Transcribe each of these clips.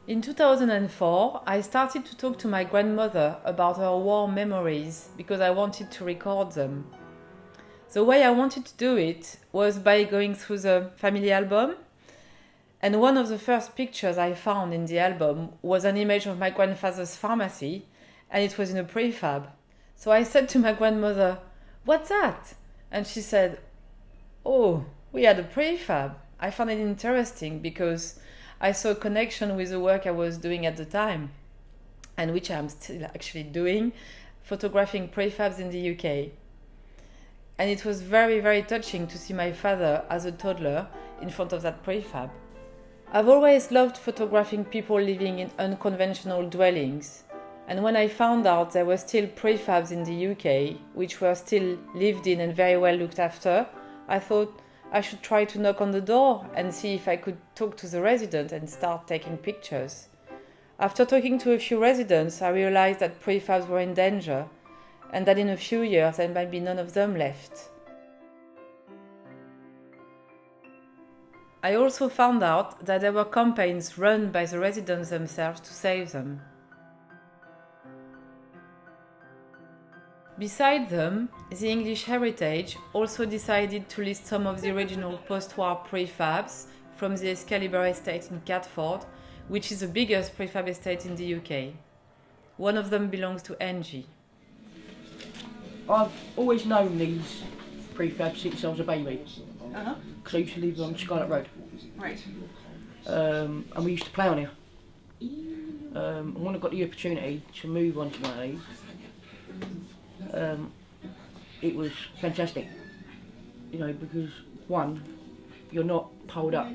In 2004, I started to talk to my grandmother about her war memories because I wanted to record them. The way I wanted to do it was by going through the family album, and one of the first pictures I found in the album was an image of my grandfather's pharmacy, and it was in a prefab. So I said to my grandmother, "What's that?" And she said, "Oh, we had a prefab." I found it interesting because I saw a connection with the work I was doing at the time, and which I'm still actually doing, photographing prefabs in the UK. And it was very, very touching to see my father as a toddler in front of that prefab. I've always loved photographing people living in unconventional dwellings. And when I found out there were still prefabs in the UK, which were still lived in and very well looked after, I thought I should try to knock on the door and see if I could talk to the resident and start taking pictures. After talking to a few residents, I realized that prefabs were in danger and that in a few years there might be none of them left. I also found out that there were campaigns run by the residents themselves to save them. Beside them, the English Heritage also decided to list some of the original post-war prefabs from the Excalibur estate in Catford, which is the biggest prefab estate in the UK. One of them belongs to Angie. I've always known these prefabs since I was a baby, because I used to live on Scarlet Road. Right. And we used to play on here. And when I got the opportunity to move on to one of these, it was fantastic, you know, because one, you're not piled up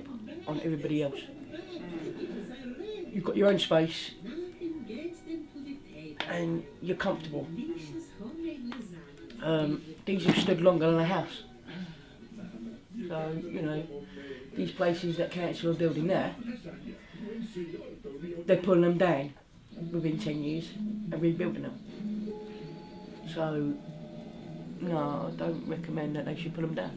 on everybody else. You've got your own space and you're comfortable. These have stood longer than a house. So, you know, these places that council are building there, they're pulling them down within 10 years and rebuilding them. So, no, I don't recommend that they should put them down.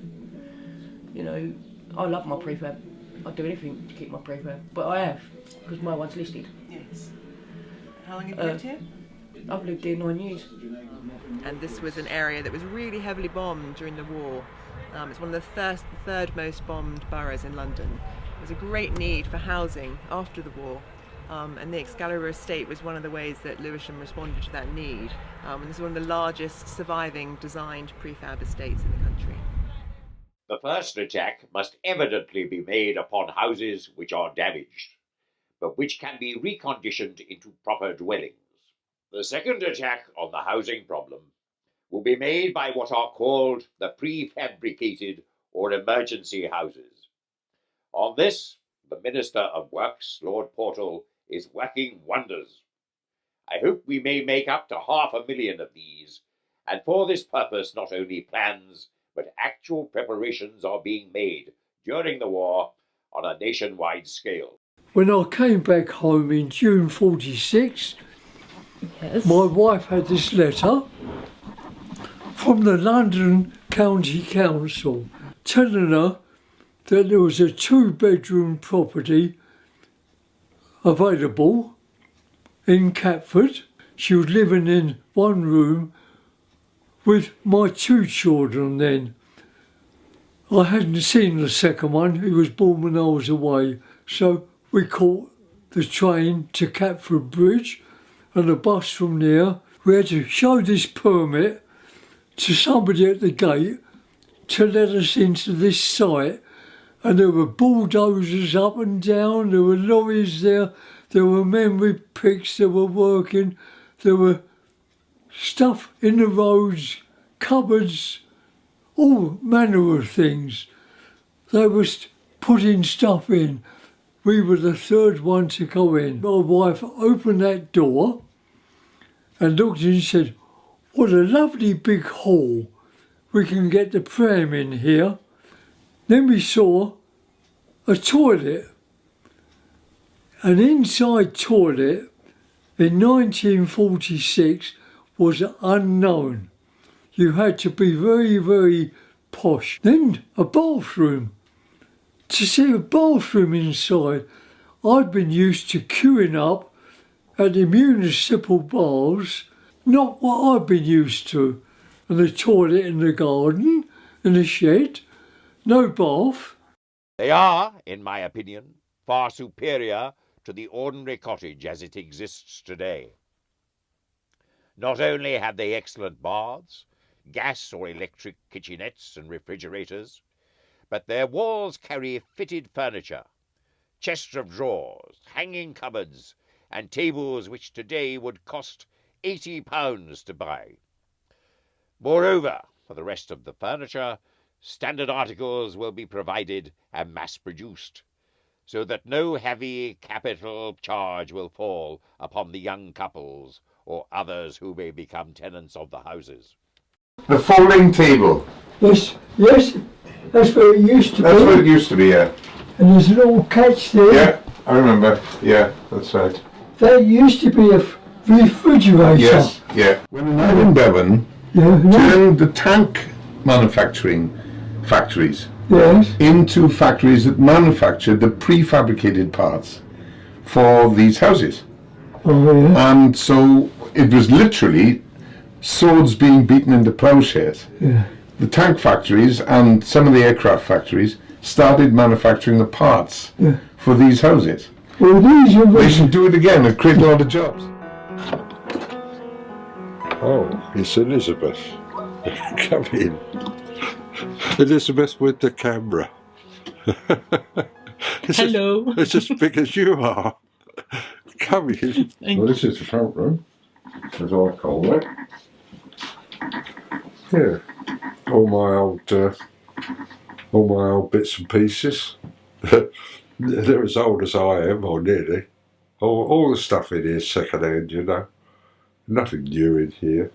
You know, I love my prefab. I'd do anything to keep my prefab, but I have, because my one's listed. Yes. How long have you lived here? I've lived here 9 years. And this was an area that was really heavily bombed during the war. It's one of the third most bombed boroughs in London. There was a great need for housing after the war. And the Excalibur estate was one of the ways that Lewisham responded to that need. And this is one of the largest surviving designed prefab estates in the country. The first attack must evidently be made upon houses which are damaged, but which can be reconditioned into proper dwellings. The second attack on the housing problem will be made by what are called the prefabricated or emergency houses. On this, the Minister of Works, Lord Portal, is working wonders. I hope we may make up to 500,000 of these, and for this purpose not only plans but actual preparations are being made during the war on a nationwide scale. When I came back home in June 46, my wife had this letter from the London County Council telling her that there was a 2-bedroom property available in Catford. She was living in one room with my 2 children then. I hadn't seen the second one, he was born when I was away, so we caught the train to Catford Bridge and a bus from there. We had to show this permit to somebody at the gate to let us into this site, and there were bulldozers up and down, there were lorries there were men with picks that were working, there were stuff in the roads, cupboards, all manner of things. They were putting stuff in. We were the third one to go in. My wife opened that door and looked and said, "What a lovely big hall. We can get the pram in here." Then we saw a toilet. An inside toilet in 1946 was unknown. You had to be very, very posh. Then a bathroom. To see a bathroom inside, I'd been used to queuing up at the municipal baths, not what I'd been used to, and the toilet in the garden, and the shed, no bath. They are, in my opinion, far superior to the ordinary cottage as it exists today. Not only have they excellent baths, gas or electric kitchenettes and refrigerators, but their walls carry fitted furniture, chests of drawers, hanging cupboards, and tables which today would cost £80 to buy. Moreover, for the rest of the furniture, standard articles will be provided and mass-produced, so that no heavy capital charge will fall upon the young couples or others who may become tenants of the houses. The folding table. Yes, that's where it used to be. That's what it used to be, yeah. And there's a little catch there. Yeah, I remember. Yeah, that's right. That used to be a refrigerator. Yes, yeah. When I was in Devon, turned the tank manufacturing factories into factories that manufactured the prefabricated parts for these houses. Oh, yeah. And so it was literally swords being beaten into plowshares. Yeah. The tank factories and some of the aircraft factories started manufacturing the parts for these houses. Well, they should do it again and create a lot of jobs. Oh, it's Elisabeth. Come in. Elisabeth with the camera. Hello. It's as big as you are. Come in. Well, this is the front room, as I call it. Yeah. All my old bits and pieces. They're as old as I am, or nearly. All the stuff in here is second hand, you know. Nothing new in here.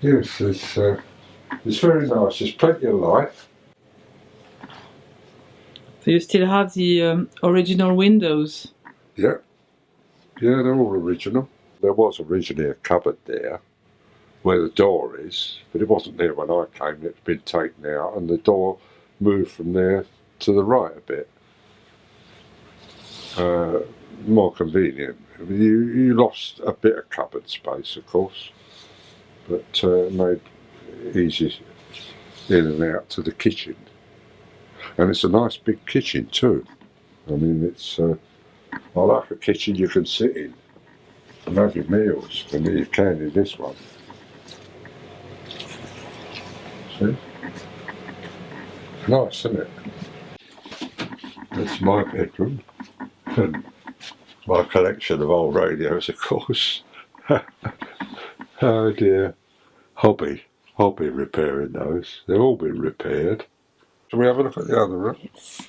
Yes, it's very nice. There's plenty of light. So you still have the original windows? Yeah. Yeah, they're all original. There was originally a cupboard there where the door is, but it wasn't there when I came. It's been taken out, and the door moved from there to the right a bit. More convenient. You lost a bit of cupboard space, of course, but made easy in and out to the kitchen. And it's a nice big kitchen too. I mean, it's I like a kitchen you can sit in and have your meals, and you can in this one. See? Nice, isn't it? That's my bedroom. And my collection of old radios, of course. Oh dear. Hobby repairing those. They've all been repaired. Shall we have a look at the other room? Yes.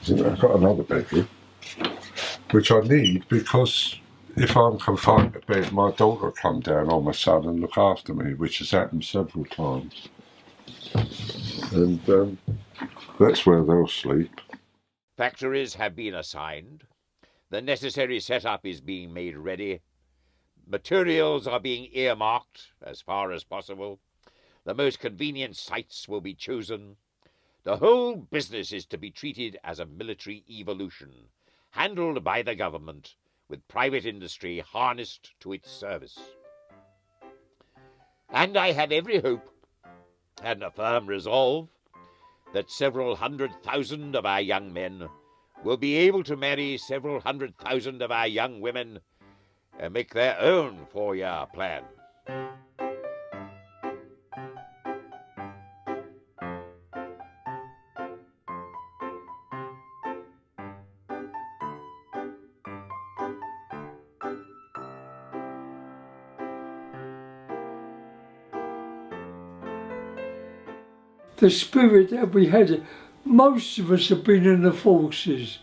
I've got another bedroom, which I need because if I'm confined to bed, my daughter will come down on my son and look after me, which has happened several times. And that's where they'll sleep. Factories have been assigned. The necessary setup is being made ready. Materials are being earmarked as far as possible. The most convenient sites will be chosen. The whole business is to be treated as a military evolution, handled by the government, with private industry harnessed to its service. And I have every hope and a firm resolve that several 100,000 of our young men will be able to marry several 100,000 of our young women and make their own 4-year plan. The spirit that we had, most of us have been in the forces,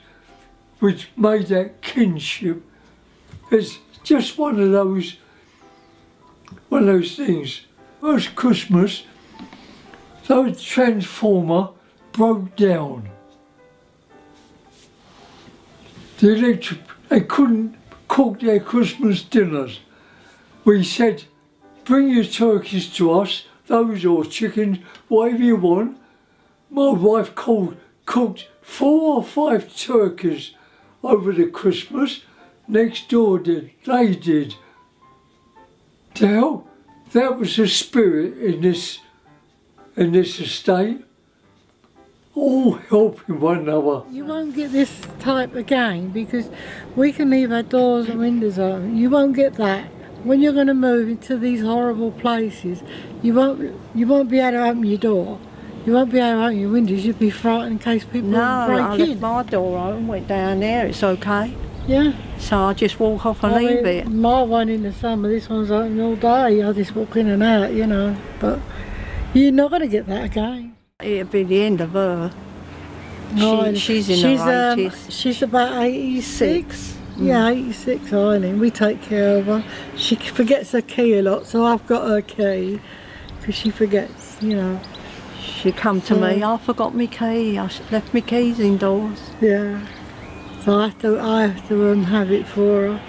which made that kinship. It's just one of those things. First Christmas, the transformer broke down. They couldn't cook their Christmas dinners. We said, bring your turkeys to us, those or chickens, whatever you want. My wife called cooked 4 or 5 turkeys over the Christmas. Next door did, they did. Now, that was the spirit in this estate. All helping one another. You won't get this type of game because we can leave our doors and windows open. You won't get that. When you're going to move into these horrible places, you won't be able to open your door. You won't be able to open your windows. You'll be frightened in case people break I in. left my door open, went down there, it's okay. Yeah. So I just walk off and leave it. My one in the summer, this one's open all day. I just walk in and out, you know. But you're not going to get that again. It'll be the end of her. She's in her 80s. She's about 86. Yeah, 86, Eileen. We take care of her. She forgets her key a lot, so I've got her key because she forgets, you know. She come to me, I forgot my key. I left my keys indoors. Yeah. So I have to have it for her.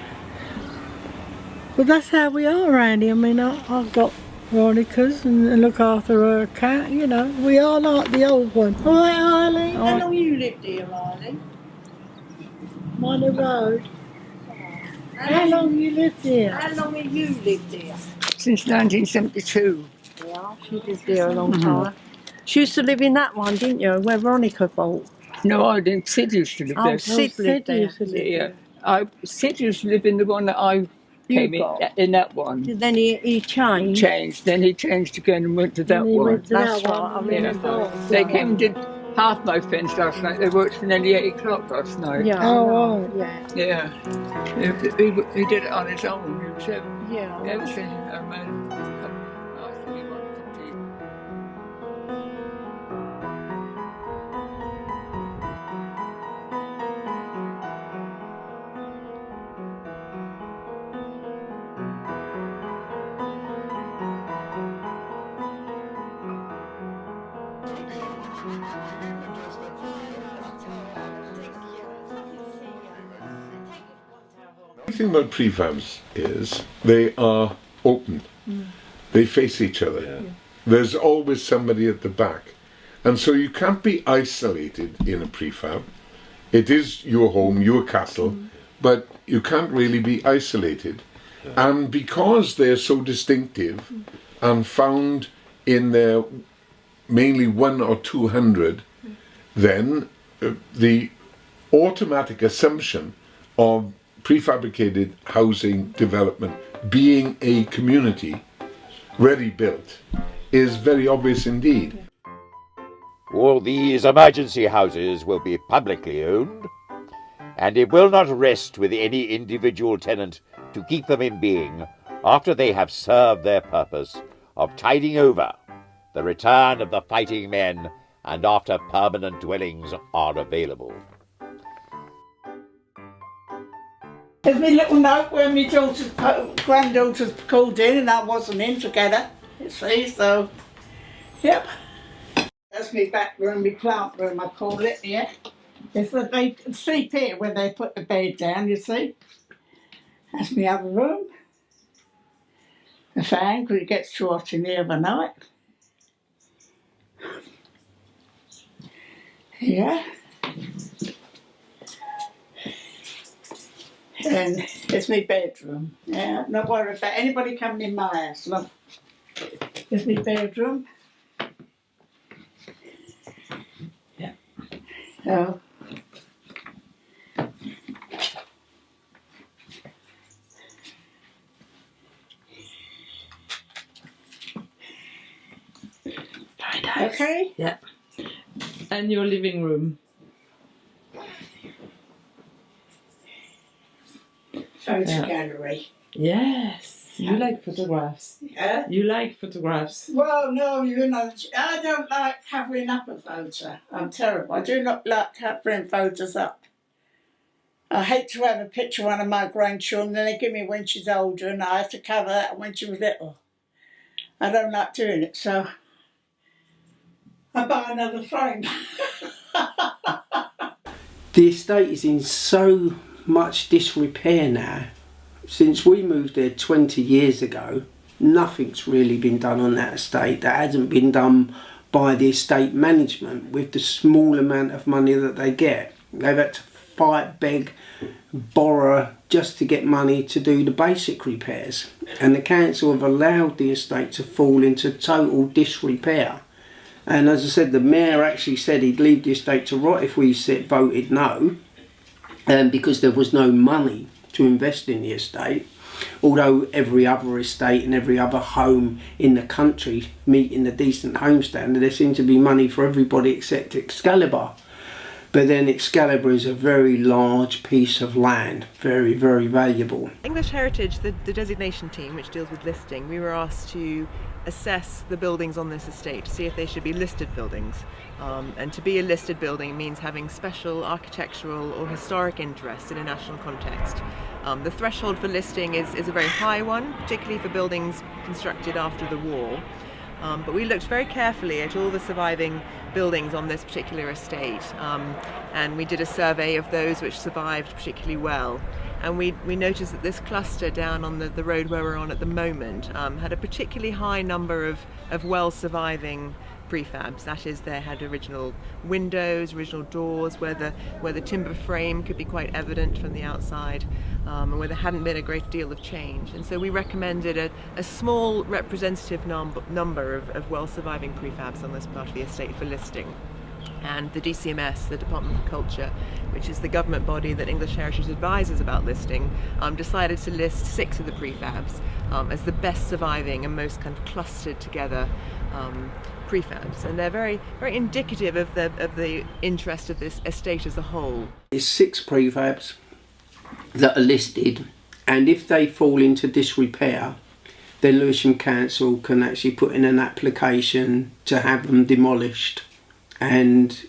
But that's how we are, Randy. I mean, I've got Veronica's and look after her cat, you know. We are like the old one. All right, Eileen? How long you lived here, Eileen? Money Road. How long you lived here? How long have you lived here? Since 1972. Yeah, she lived here a long time. She used to live in that one, didn't you, where Veronica bought? No, I didn't. Sid used to live there. Sid lived there. Sid used to live in the one that I came in that one. Then he changed. Then he changed again and went to that one. That's right, I remember. They came and did half my fence last night. They worked till nearly 8 o'clock last night. Yeah. Oh, Yeah. He did it on his own himself. Yeah. Everything. I mean, I think he wanted to do. The thing about prefabs is they are open. They face each other. Yeah. There's always somebody at the back. And so you can't be isolated in a prefab. It is your home, your castle, but you can't really be isolated. Yeah. And because they're so distinctive and found in their mainly 100 or 200, then the automatic assumption of prefabricated housing development being a community ready built is very obvious indeed. All these emergency houses will be publicly owned, and it will not rest with any individual tenant to keep them in being after they have served their purpose of tiding over the return of the fighting men and after permanent dwellings are available. There's my little note where my granddaughter's called in and I wasn't in together, you see, so, yep. That's my back room, my plant room, I call it, yeah. It's that they sleep here when they put the bed down, you see. That's my other room. The fan, because it gets too hot in here overnight. Yeah. And it's my bedroom. Yeah, I'm not worried about anybody coming in my house. Look, it's my bedroom. Yeah. So. Okay. Yeah. And your living room. Photo gallery. Yes. You like photographs. Yeah. You like photographs. Well, no, you know, I don't like covering up a photo. I'm terrible. I do not like covering photos up. I hate to have a picture of one of my grandchildren, then they give me when she's older, and I have to cover that when she was little. I don't like doing it, so I buy another frame. The estate is in so much disrepair now. Since we moved there 20 years ago, nothing's really been done on that estate that hasn't been done by the estate management with the small amount of money that they get. They've had to fight, beg, borrow just to get money to do the basic repairs. And the council have allowed the estate to fall into total disrepair. And as I said, the mayor actually said he'd leave the estate to rot if we voted no, because there was no money to invest in the estate. Although every other estate and every other home in the country meeting the decent home standard, there seemed to be money for everybody except Excalibur. But then Excalibur is a very large piece of land, very, very valuable. English Heritage, the designation team which deals with listing, we were asked to assess the buildings on this estate to see if they should be listed buildings. And to be a listed building means having special architectural or historic interest in a national context. The threshold for listing is a very high one, particularly for buildings constructed after the war. But we looked very carefully at all the surviving buildings on this particular estate, and we did a survey of those which survived particularly well. And we noticed that this cluster down on the road where we're on at the moment had a particularly high number of well-surviving prefabs. That is, they had original windows, original doors, where the timber frame could be quite evident from the outside, and where there hadn't been a great deal of change. And so we recommended a small representative number of well-surviving prefabs on this part of the estate for listing. And the DCMS, the Department for Culture, which is the government body that English Heritage advises about listing, decided to list 6 of the prefabs as the best surviving and most kind of clustered together prefabs, and they're very, very indicative of the interest of this estate as a whole. There's 6 prefabs that are listed, and if they fall into disrepair, then Lewisham Council can actually put in an application to have them demolished and,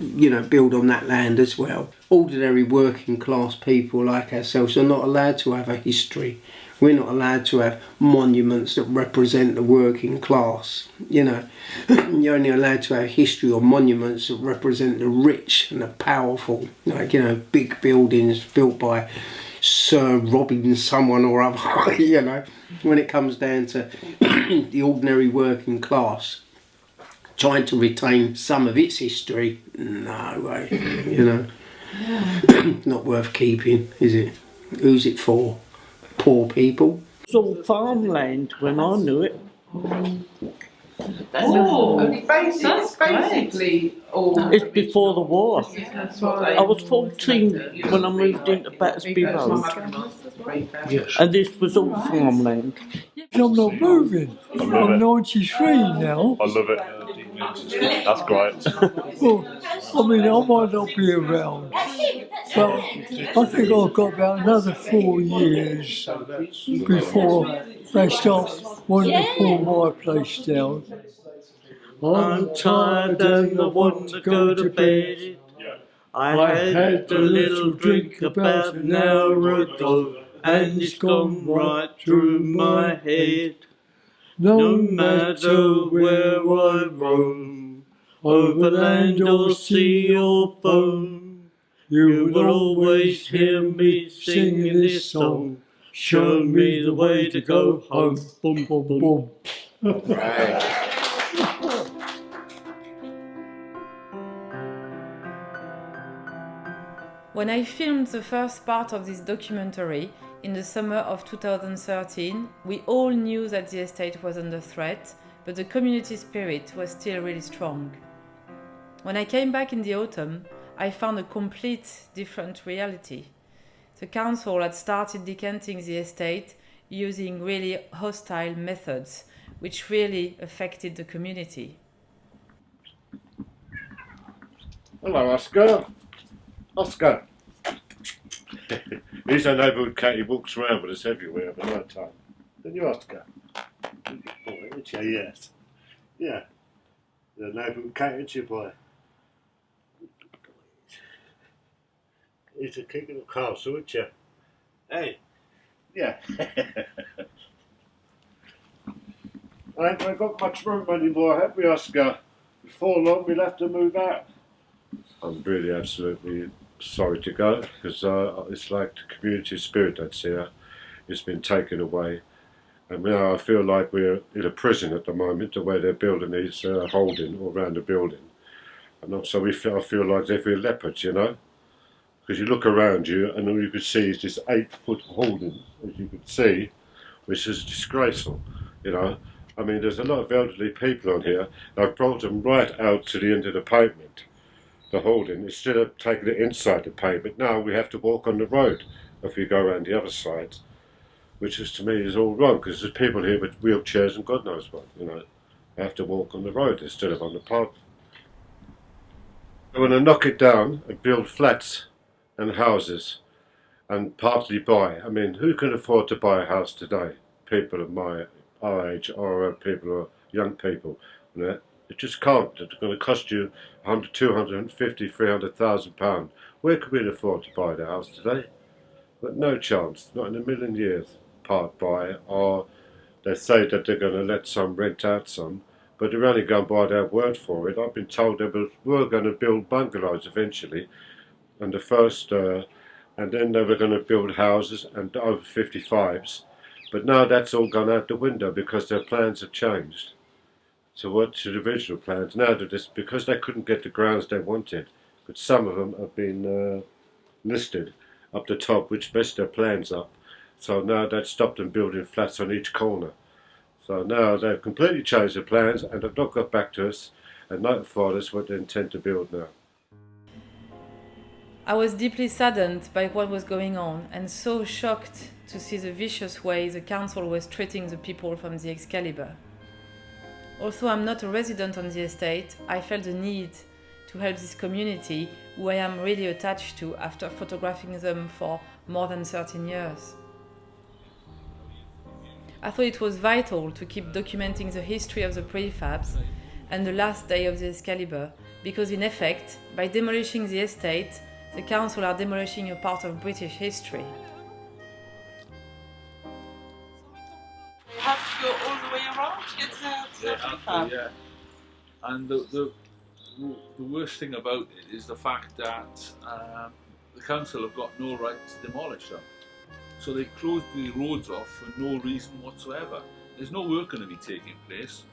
you know, build on that land as well. Ordinary working class people like ourselves are not allowed to have a history. We're not allowed to have monuments that represent the working class. You know, you're only allowed to have history or monuments that represent the rich and the powerful. Like, you know, big buildings built by Sir Robin someone or other, you know. When it comes down to the ordinary working class, trying to retain some of its history, no way, you know. Yeah. Not worth keeping, is it? Who's it for? Poor people. It's all farmland when I knew it. That's basically all. It's before the war. I was 14 when I moved into Battersby Road. Yes. And this was all farmland. I'm not moving. I'm 93 now. I love it. That's great. Well, I mean, I might not be around, but I think I've got about another 4 years before they start wanting to pull my place down. I'm tired and I want to go to bed. I had a little drink about an hour ago, and it's gone right through my head. No matter where I roam, over land or sea or foam, you will always hear me singing this song. Show me the way to go home. Boom, boom, boom. Right. When I filmed the first part of this documentary in the summer of 2013, we all knew that the estate was under threat, but the community spirit was still really strong. When I came back in the autumn, I found a complete different reality. The council had started decanting the estate using really hostile methods, which really affected the community. Hello, Oscar. Oscar. He's a neighbourhood cat. He walks around with us everywhere at night time. Didn't you, Oscar? Boy, aren't you? Yes. Yeah. The neighbourhood cat, isn't you, boy? He's a king of the castle, isn't you? Hey. Yeah. I haven't got much room anymore, have we, Oscar? Before long, we'll have to move out. I'm really absolutely sorry to go, because it's like the community spirit that's here. It's been taken away, And now I feel like we're in a prison at the moment, the way they're building these holding all around the building. And also I feel like as if we're leopards, you know? Because you look around you and all you could see is this 8-foot holding, as you could see, which is disgraceful, you know? I mean, there's a lot of elderly people on here. I've brought them right out to the end of the pavement, the holding, instead of taking it inside the pavement. Now we have to walk on the road if we go around the other side, which is, to me, is all wrong, because there's people here with wheelchairs and God knows what, you know. They have to walk on the road instead of on the path. I want to knock it down and build flats and houses and partly buy. I mean, who can afford to buy a house today? People of our age, or people, or young people. You know? It just can't. It's going to cost you 100, 250, 300,000 pounds. Where could we afford to buy the house today? But no chance, not in a million years. Part buy, or they say that they're going to let some rent out some, but they're only going by their word for it. I've been told they were going to build bungalows eventually, and and then they were going to build houses and over 55s, but now that's all gone out the window because their plans have changed. So what's the original plans? Now they're just, because they couldn't get the grounds they wanted, but some of them have been listed up the top, which messed their plans up. So now they've stopped them building flats on each corner. So now they've completely changed their plans and have not got back to us and notified us what they intend to build now. I was deeply saddened by what was going on and so shocked to see the vicious way the council was treating the people from the Excalibur. Although I'm not a resident on the estate, I felt the need to help this community who I am really attached to after photographing them for more than 13 years. I thought it was vital to keep documenting the history of the prefabs and the last day of the Excalibur, because in effect, by demolishing the estate, the council are demolishing a part of British history. You have to go all the way around to get to the prefab. Yeah. And the worst thing about it is the fact that the council have got no right to demolish them. So they closed the roads off for no reason whatsoever. There's no work going to be taking place.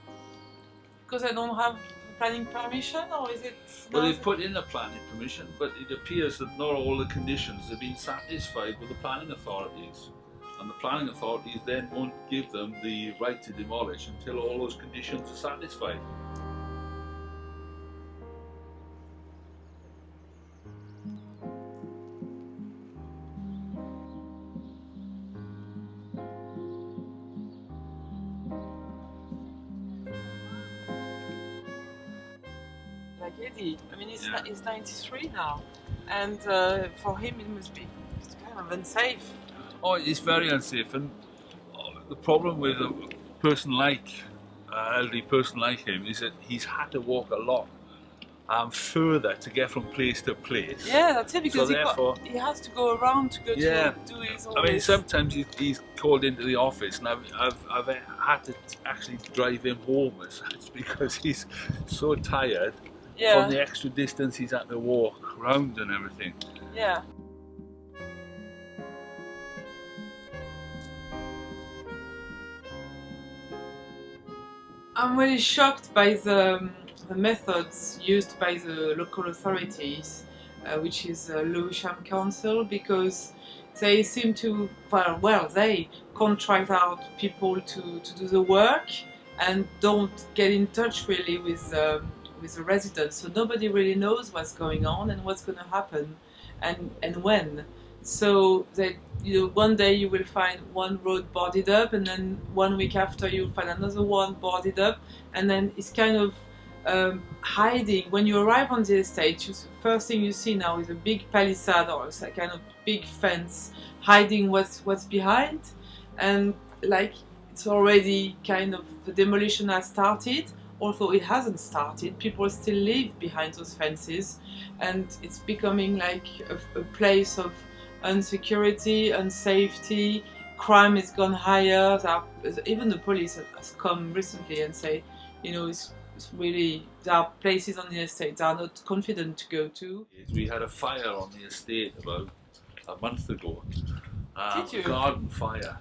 Because I don't have planning permission, or is it? Well, they've put in the planning permission, but it appears that not all the conditions have been satisfied with the planning authorities. And the planning authorities then won't give them the right to demolish until all those conditions are satisfied. Like Eddie, I mean, he's 93 now, and for him it must be kind of unsafe. Oh, it's very unsafe, and the problem with a person like elderly person like him is that he's had to walk a lot further to get from place to place. Yeah, that's it, because so he has to go around to go to do his. I mean, sometimes he's called into the office, and I've had to actually drive him home as such because he's so tired from the extra distance he's had to walk around and everything. Yeah. I'm really shocked by the methods used by the local authorities, which is Lewisham Council, because they seem to, they contract out people to do the work and don't get in touch really with the residents. So nobody really knows what's going on and what's going to happen and when. So that, one day you will find one road boarded up, and then 1 week after you'll find another one boarded up, and then it's kind of hiding. When you arrive on the estate, the first thing you see now is a big palisade or a kind of big fence hiding what's behind, and like it's already kind of, the demolition has started. Although it hasn't started, people still live behind those fences, and it's becoming like a place of insecurity, unsafety. Crime has gone higher. Even the police has come recently and say, it's really, there are places on the estate they are not confident to go to. We had a fire on the estate about a month ago. Did you? A garden fire.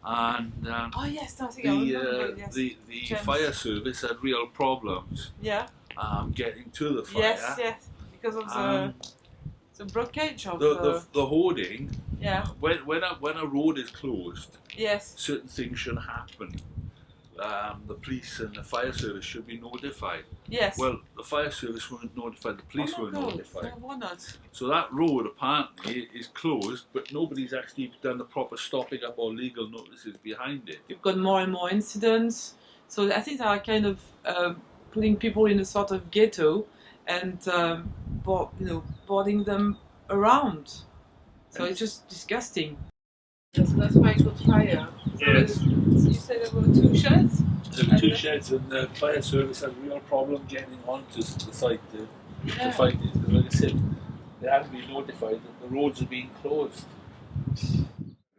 and Oh yes, I think I remember. Yes. the Gems. fire service had real problems Yeah. getting to the fire. Yes, yes, because of the blockage of the hoarding. Yeah. When a road is closed, yes, certain things should happen. The police and the fire service should be notified. Yes. Well, the fire service weren't notified, the police weren't notified. No, why not? So that road apparently is closed, but nobody's actually done the proper stopping up or legal notices behind it. You've got more and more incidents, so I think they are kind of putting people in a sort of ghetto and boarding them around. So it's just disgusting. So that's why it got fire. Yes. So you said there were 2 sheds? There were 2 sheds, and the fire service had a real problem getting onto the site to fight it. Like I said, they had to be notified that the roads are being closed.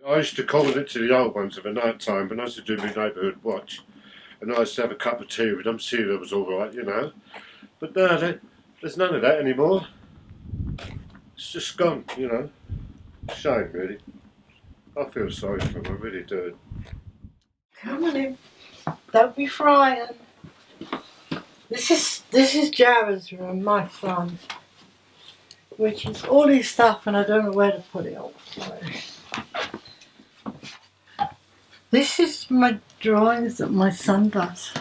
I used to call it to the old ones of a night time, and I used to do my neighbourhood watch, and I used to have a cup of tea with them, see that was all right, you know. But no, there's none of that anymore. It's just gone, you know. Shame, really. I feel sorry for them, I really do. Come on in. Don't be frightened. This is Jared's room, my son's, which is all his stuff, and I don't know where to put it all. So. This is my drawings that my son does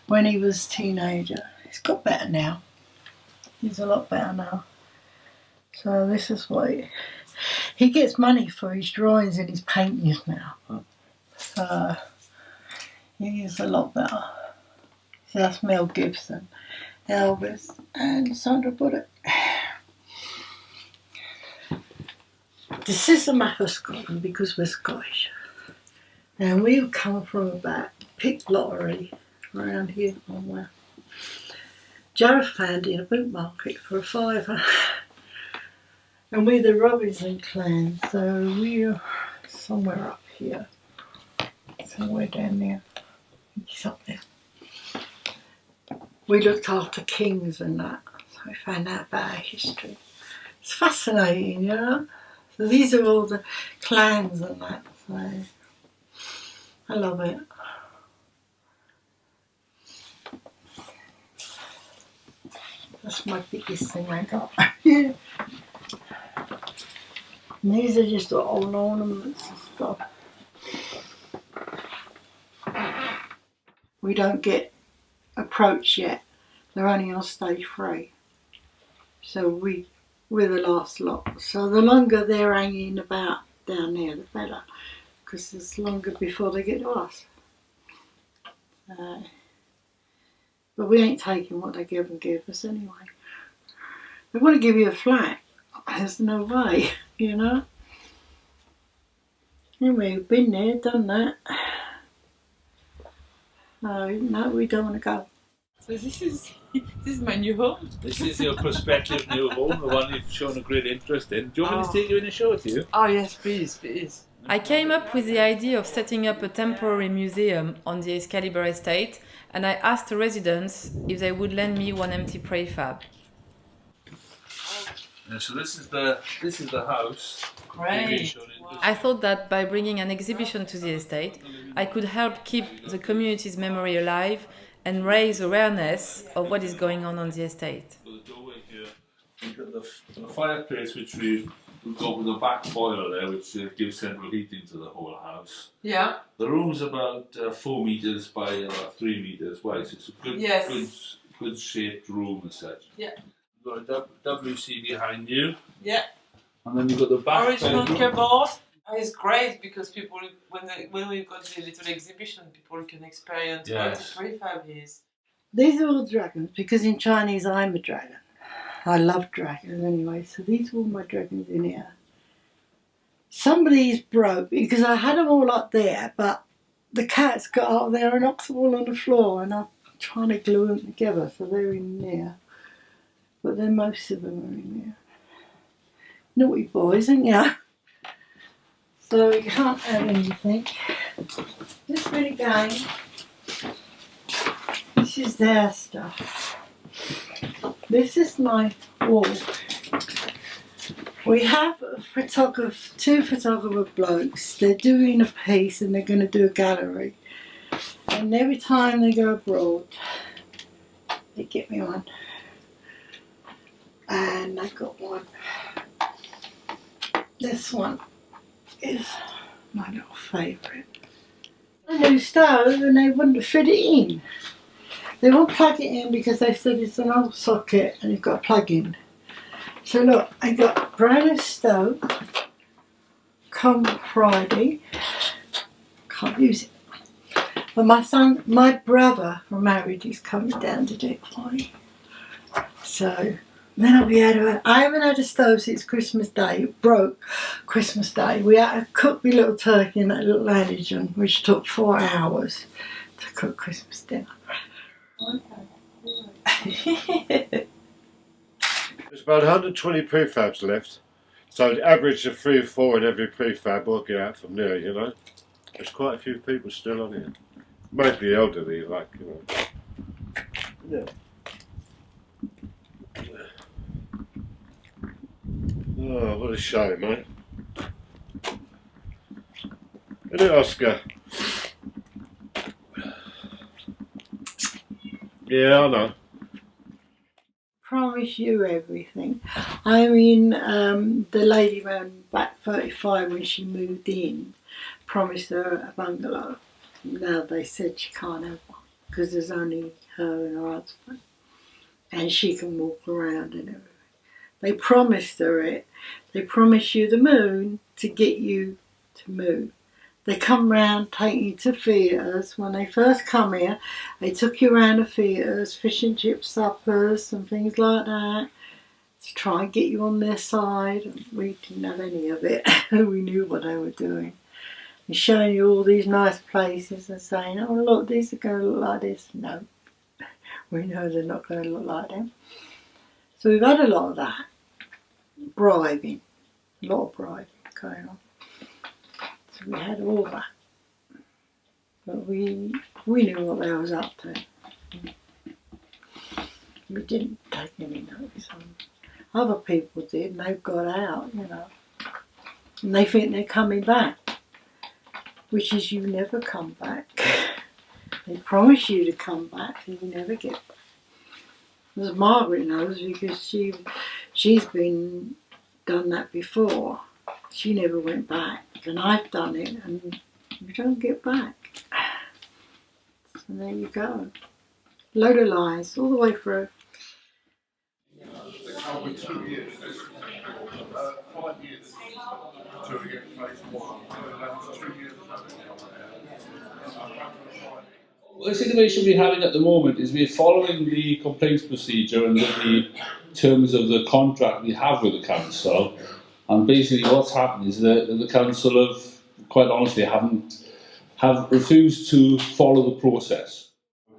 when he was a teenager. He's got better now. He's a lot better now. So this is what he gets money for his drawings and his paintings now. So he is a lot better. So that's Mel Gibson, Elvis, and Sandra Bullock. This is the map of Scotland because we're Scottish. And we've come from about pick lottery around here somewhere. Jared found it in a boot market for a £5. And we're the Robinson clan, so we're somewhere up here. Somewhere down there. It's up there. We looked after kings and that, so we found out about our history. It's fascinating, you know. So these are all the clans and that, so I love it. That's my biggest thing I got. And these are just old ornaments and stuff. We don't get approached yet. They're only on stage 3. So we're the last lot. So the longer they're hanging about down there, the better. Because it's longer before they get to us. But we ain't taking what they give us anyway. They want to give you a flat. There's no way, you know. Anyway, we've been there, done that. No, we don't want to go. So this is my new home. This is your prospective new home, the one you've shown a great interest in. Do you want me to take you in and show it to you? Oh yes, please, please. I came up with the idea of setting up a temporary museum on the Excalibur estate, and I asked the residents if they would lend me one empty prefab. Yeah, so this is the house. Great. I thought that by bringing an exhibition to the estate, I could help keep the community's memory alive and raise awareness of what is going on the estate. So the doorway here, you've got the fireplace which we've got with a back boiler there, which gives central heating to the whole house. Yeah. The room's about 4 metres by about 3 metres wide, so it's a good shaped room as such. Yeah. You've got a WC behind you. Yeah. And then you've got the back original bedroom. cupboard. It's great because people, when we've got the little exhibition, people can experience what a prefab is. These are all dragons because in Chinese I'm a dragon. I love dragons anyway, so these are all my dragons in here. Somebody's broke because I had them all up there, but the cats got up there and knocked them all on the floor, and I'm trying to glue them together, so they're in there. But then most of them are in there. Naughty boys, aren't you? So you can't have anything. This bit again, this is their stuff. This is my wall. We have two photographer blokes. They're doing a piece and they're going to do a gallery. And every time they go abroad, they get me one. And I got one. This one is my little favourite. A new stove and they wouldn't fit it in. They won't plug it in because they said it's an old socket and you've got to plug in. So look, I got a brand new stove. Come Friday. Can't use it. But my brother from married, he's coming down to do it for me. So then I'll be able to. I haven't had a stove since Christmas Day. It broke Christmas Day. We had to cook the little turkey in that little lantern, which took 4 hours to cook Christmas dinner. There's about 120 prefabs left, so the average of 3 or 4 in every prefab. Work it out from there, you know. There's quite a few people still on here. Maybe elderly, like, you know. Yeah. Oh, what a shame, mate. Isn't it, Oscar? Yeah, I know. Promise you everything. I mean, the lady round back 35 when she moved in promised her a bungalow. Now they said she can't have one because there's only her and her husband, and she can walk around and everything. They promised her it. They promised you the moon to get you to move. They come round, take you to theatres. When they first come here, they took you around the theatres, fish and chip suppers and things like that, to try and get you on their side. We didn't have any of it. We knew what they were doing. And showing you all these nice places and saying, oh look, these are going to look like this. No, we know they're not going to look like them. So we've had a lot of that. Bribing. A lot of bribing going on. So we had all that. But we knew what they was up to. We didn't take any notice on them. Other people did and they've got out, you know. And they think they're coming back. Which is you never come back. They promise you to come back and you never get back. As Margaret knows because she's been done that before. She never went back and I've done it and you don't get back. So there you go. Load of lies all the way through. 2 years. 5 years until we get phase 1. 2 years. Well, the situation we're having at the moment is we're following the complaints procedure and the terms of the contract we have with the council. And basically what's happened is that the council have, quite honestly, have refused to follow the process.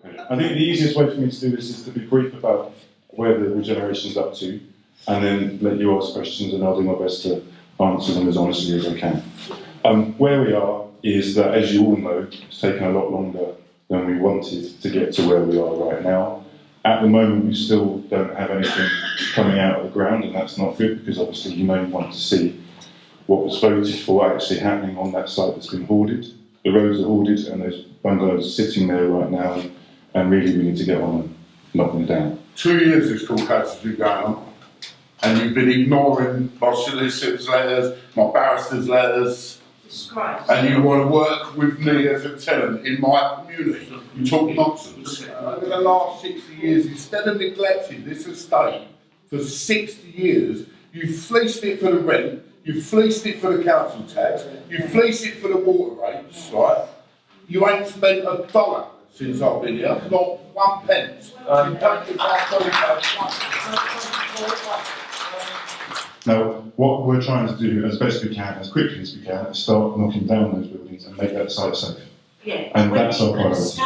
Okay. I think the easiest way for me to do this is to be brief about where the regeneration's up to, and then let you ask questions and I'll do my best to answer them as honestly as I can. Where we are is that, as you all know, it's taken a lot longer than we wanted to get to where we are right now. At the moment, we still don't have anything coming out of the ground, and that's not good because obviously you may want to see what was voted for actually happening on that site that's been hoarded. The roads are hoarded and those bungalows are sitting there right now, and really we need to get on and knock them down. 2 years this court case has been going on, and you've been ignoring my solicitor's letters, my barrister's letters, and you want to work with me as a tenant in my community. You talk nonsense. Over the last 60 years, instead of neglecting this estate for 60 years, you've fleeced it for the rent, you've fleeced it for the council tax, you've fleeced it for the water rates, right? You ain't spent $1 since I've been here, not 1 pence. You don't give Now, what we're trying to do as best we can, as quickly as we can, is start knocking down those buildings and make that site safe. Yeah, and that's our priority.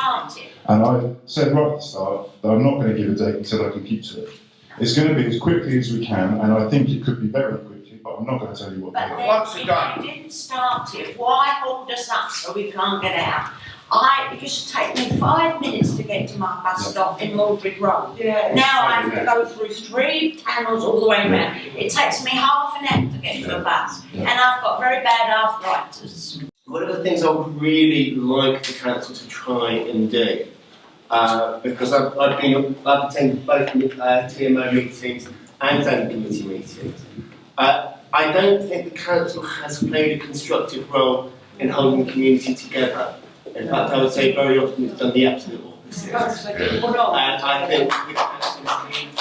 And I said right at the start that I'm not going to give a date until I can keep to it. It's going to be as quickly as we can, and I think it could be very quickly, but I'm not going to tell you what. But then, if you didn't start it, why hold us up so we can't get out? It used to take me 5 minutes to get to my bus stop in Maldred Road. Yeah. Now I have to go through 3 tunnels all the way around. It takes me half an hour to get to a bus, and I've got very bad arthritis. One of the things I would really like the council to try and do, because I've attended both TMO meetings and planning committee meetings. I don't think the council has played a constructive role in holding the community together. In fact, I would say very often it's done the absolute opposite. And I think the council needs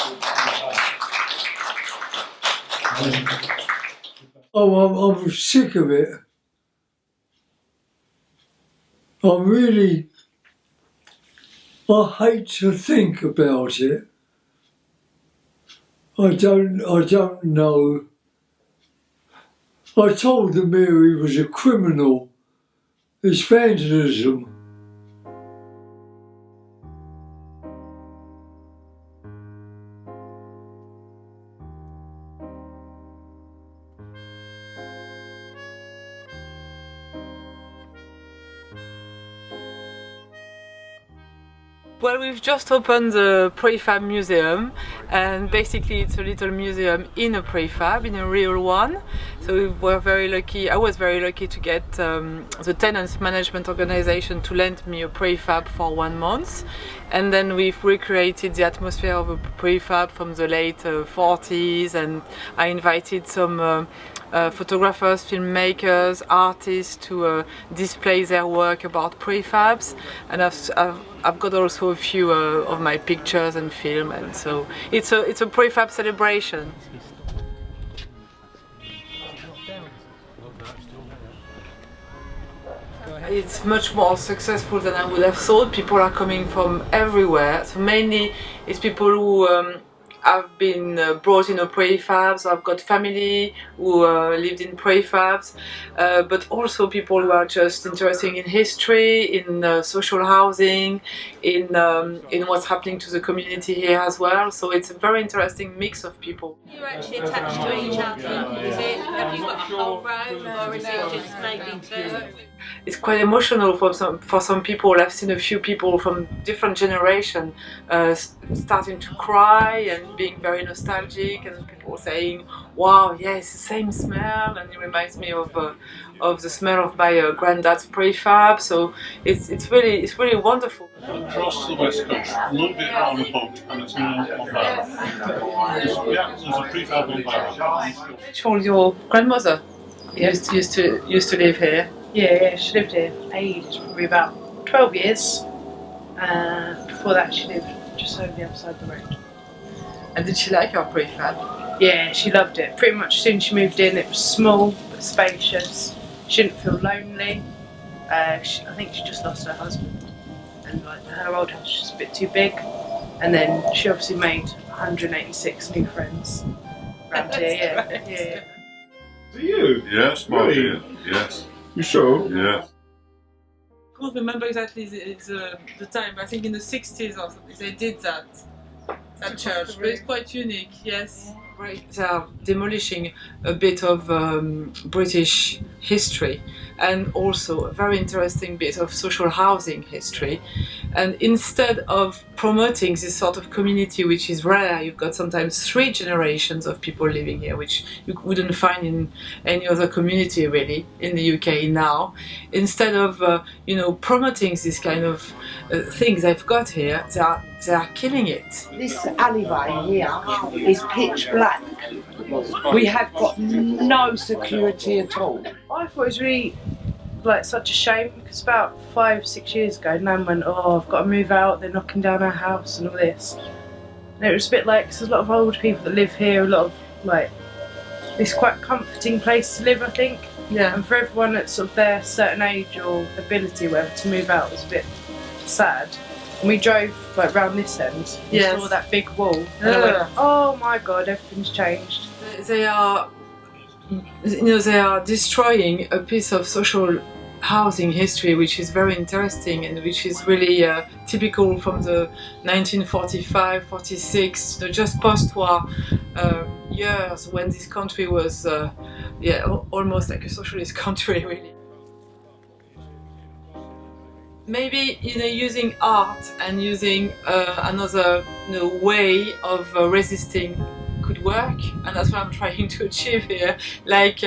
I'm sick of it. I hate to think about it. I don't know. I told the mayor he was a criminal. It's vandalism. Well, we've just opened the Prefab Museum, and basically it's a little museum in a prefab, in a real one. So we were very lucky, I was very lucky to get the tenants management organization to lend me a prefab for 1 month. And then we've recreated the atmosphere of a prefab from the late 40s, and I invited some photographers, filmmakers, artists to display their work about prefabs, and I've got also a few of my pictures and film, and so it's a prefab celebration. It's much more successful than I would have thought. People are coming from everywhere, so mainly it's people who have been brought in a prefabs. I've got family who lived in prefabs, but also people who are just interested in history, in social housing, in what's happening to the community here as well. So it's a very interesting mix of people. You're actually attached to each other. Is it? Have you got a whole row, or is it just maybe 2? It's quite emotional for some people. I've seen a few people from different generations starting to cry and being very nostalgic, and people saying, "Wow, yeah, it's the same smell," and it reminds me of the smell of my granddad's prefab. So it's really wonderful. Across the west coast, a little bit on the boat, and it's now on Barrow. Yeah, there's a prefab on Barrow. Sure, your grandmother used to live here. Yeah, she lived here ages, probably about 12 years. Before that she lived just over the other side of the road. And did she like your prefab? Yeah, she loved it. Pretty much as soon as she moved in, it was small but spacious. She didn't feel lonely. I think she just lost her husband, and like her old house was just a bit too big. And then she obviously made 186 new friends around here. Yeah. Do you? Yes, my dear. Yes. You sure? Yeah. I can't remember exactly the time, but I think in the 60s or something they did that church, but it's quite unique, yes. They are demolishing a bit of British history, and also a very interesting bit of social housing history. And instead of promoting this sort of community, which is rare, you've got sometimes 3 generations of people living here, which you wouldn't find in any other community really in the UK now. Instead of promoting this kind of things they've got here, they are killing it. This alleyway here is pitch black. We have got no security at all. I thought it was really such a shame, because about 5-6 years ago Nan went, "Oh, I've got to move out, they're knocking down our house and all this." And it was a bit like, there's a lot of old people that live here, a lot of it's quite a comforting place to live, I think. Yeah. And for everyone at sort of their certain age or ability or whatever to move out was a bit sad. And we drove round this end and saw that big wall, and I went, "Oh my god, everything's changed." They are destroying a piece of social housing history which is very interesting, and which is really typical from the 1945-46, just post-war years, when this country was almost like a socialist country really. maybe using art and using another way of resisting could work, and that's what I'm trying to achieve here. Like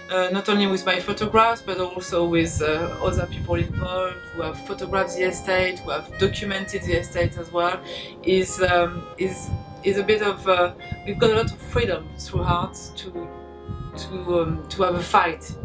not only with my photographs, but also with other people involved who have photographed the estate, who have documented the estate as well. Is a bit of we've got a lot of freedom through art to have a fight